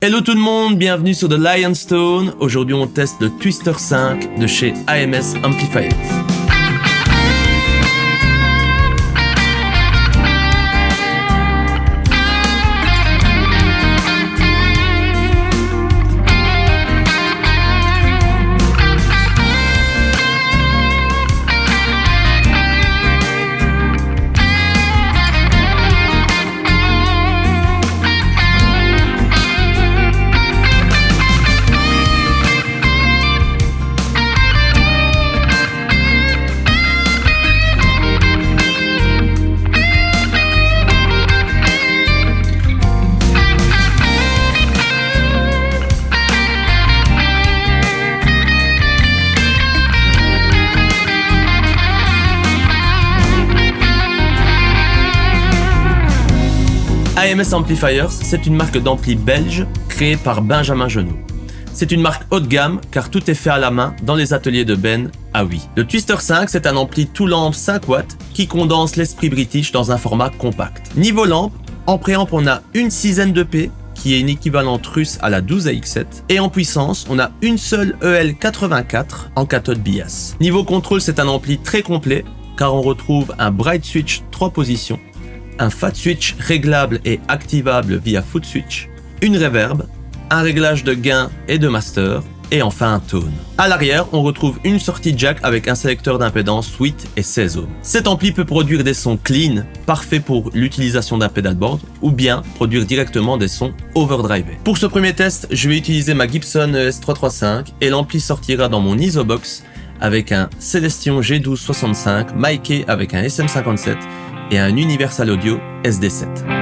Hello tout le monde, bienvenue sur The Lionstone. Aujourd'hui on teste le Twister 5 de chez AMS Amplifiers. AMS Amplifiers, c'est une marque d'ampli belge créée par Benjamin Genoux. C'est une marque haut de gamme car tout est fait à la main dans les ateliers de Ben à Oui. Le Twister 5, c'est un ampli tout lampe 5 watts qui condense l'esprit british dans un format compact. Niveau lampe, en préamp on a une 6 de P qui est une équivalente russe à la 12AX7 et en puissance on a une seule EL84 en cathode bias. Niveau contrôle, c'est un ampli très complet car on retrouve un bright switch 3 positions, un fat switch réglable et activable via foot switch, une reverb, un réglage de gain et de master, et enfin un tone. À l'arrière, on retrouve une sortie jack avec un sélecteur d'impédance 8 et 16 ohms. Cet ampli peut produire des sons clean, parfaits pour l'utilisation d'un pedalboard, ou bien produire directement des sons overdrivés. Pour ce premier test, je vais utiliser ma Gibson ES335 et l'ampli sortira dans mon Isobox avec un Celestion G1265 miké avec un SM57 et un Universal Audio SD7.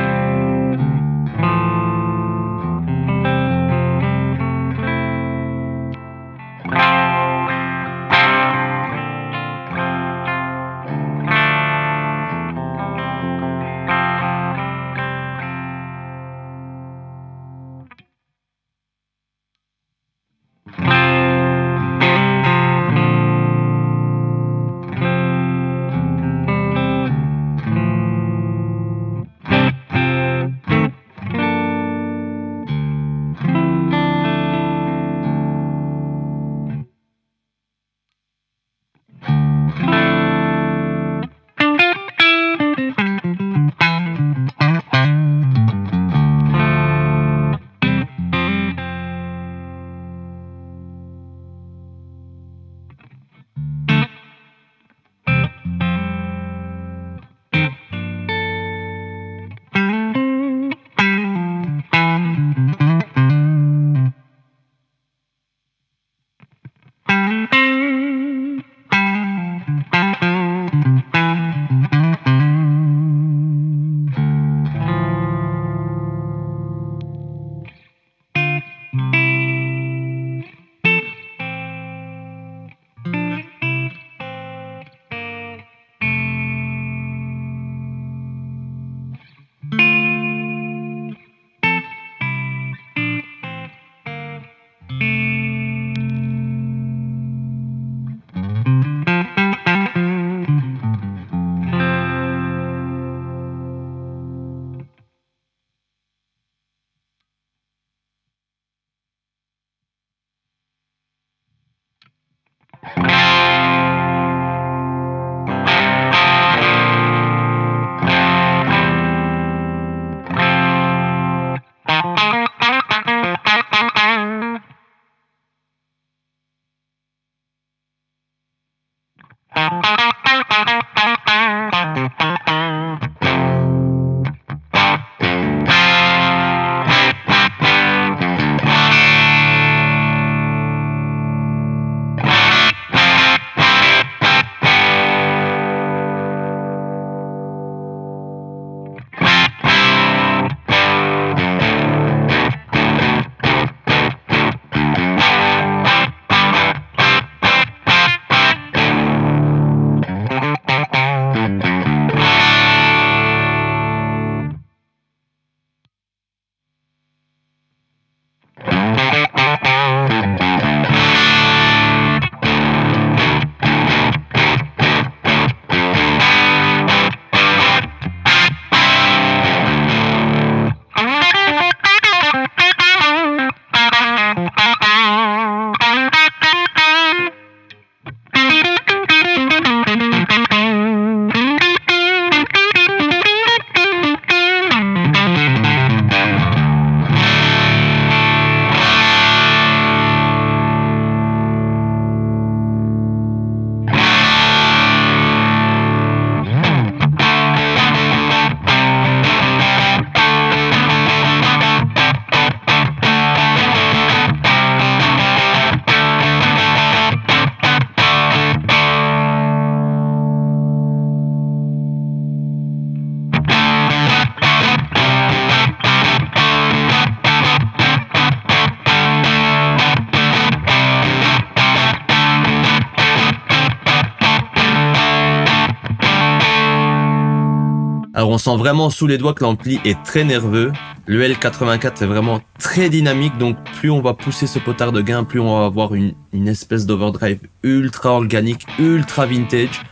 Alors on sent vraiment sous les doigts que l'ampli est très nerveux. Le L84 est vraiment très dynamique, donc plus on va pousser ce potard de gain, plus on va avoir une espèce d'overdrive ultra organique, ultra vintage.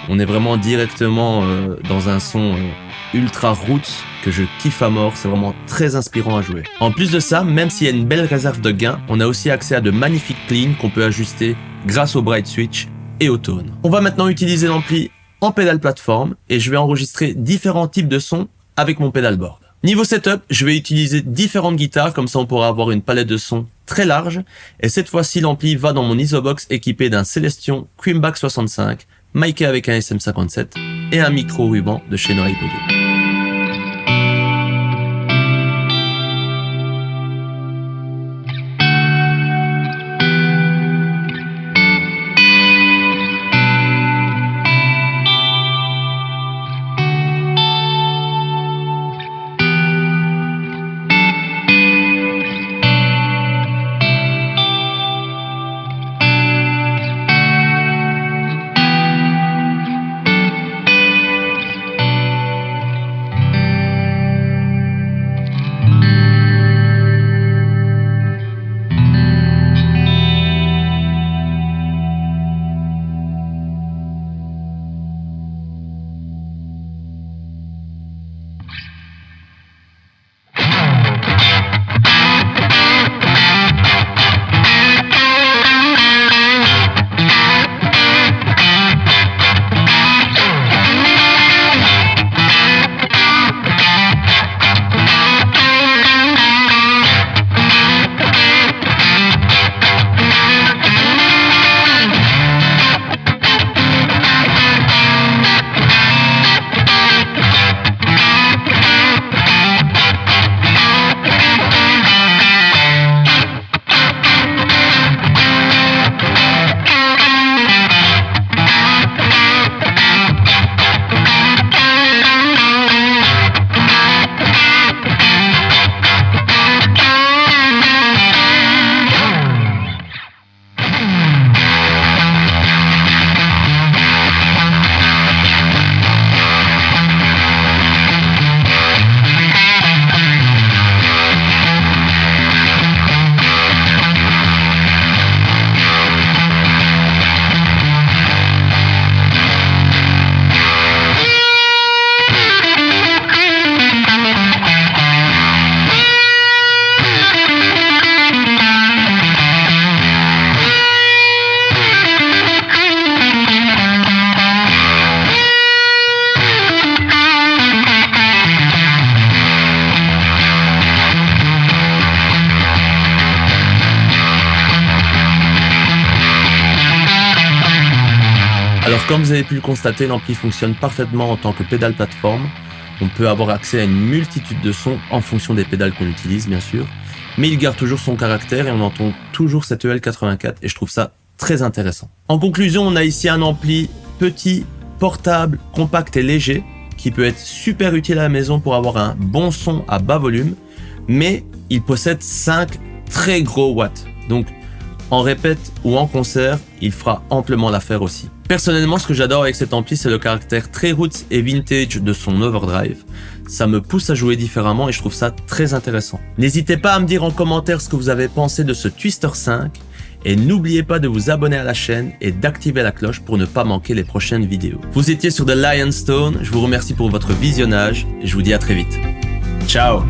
On est vraiment directement dans un son ultra roots que je kiffe à mort, c'est vraiment très inspirant à jouer. En plus de ça, même s'il y a une belle réserve de gain, on a aussi accès à de magnifiques cleans qu'on peut ajuster grâce au bright switch et au tone. On va maintenant utiliser l'ampli en pédale plateforme et je vais enregistrer différents types de sons avec mon pedalboard. Niveau setup, je vais utiliser différentes guitares, comme ça on pourra avoir une palette de sons très large. Et cette fois-ci, l'ampli va dans mon Isobox équipé d'un Celestion Creamback 65, miké avec un SM57 et un micro ruban de chez Noailles Audio. Alors comme vous avez pu le constater, l'ampli fonctionne parfaitement en tant que pédale plateforme. On peut avoir accès à une multitude de sons en fonction des pédales qu'on utilise bien sûr, mais il garde toujours son caractère et on entend toujours cette EL84 et je trouve ça très intéressant. En conclusion, on a ici un ampli petit, portable, compact et léger qui peut être super utile à la maison pour avoir un bon son à bas volume, mais il possède 5 très gros watts. Donc en répète ou en concert, il fera amplement l'affaire aussi. Personnellement, ce que j'adore avec cet ampli, c'est le caractère très roots et vintage de son overdrive. Ça me pousse à jouer différemment et je trouve ça très intéressant. N'hésitez pas à me dire en commentaire ce que vous avez pensé de ce Twister 5 et n'oubliez pas de vous abonner à la chaîne et d'activer la cloche pour ne pas manquer les prochaines vidéos. Vous étiez sur The Lionstone, je vous remercie pour votre visionnage et je vous dis à très vite. Ciao!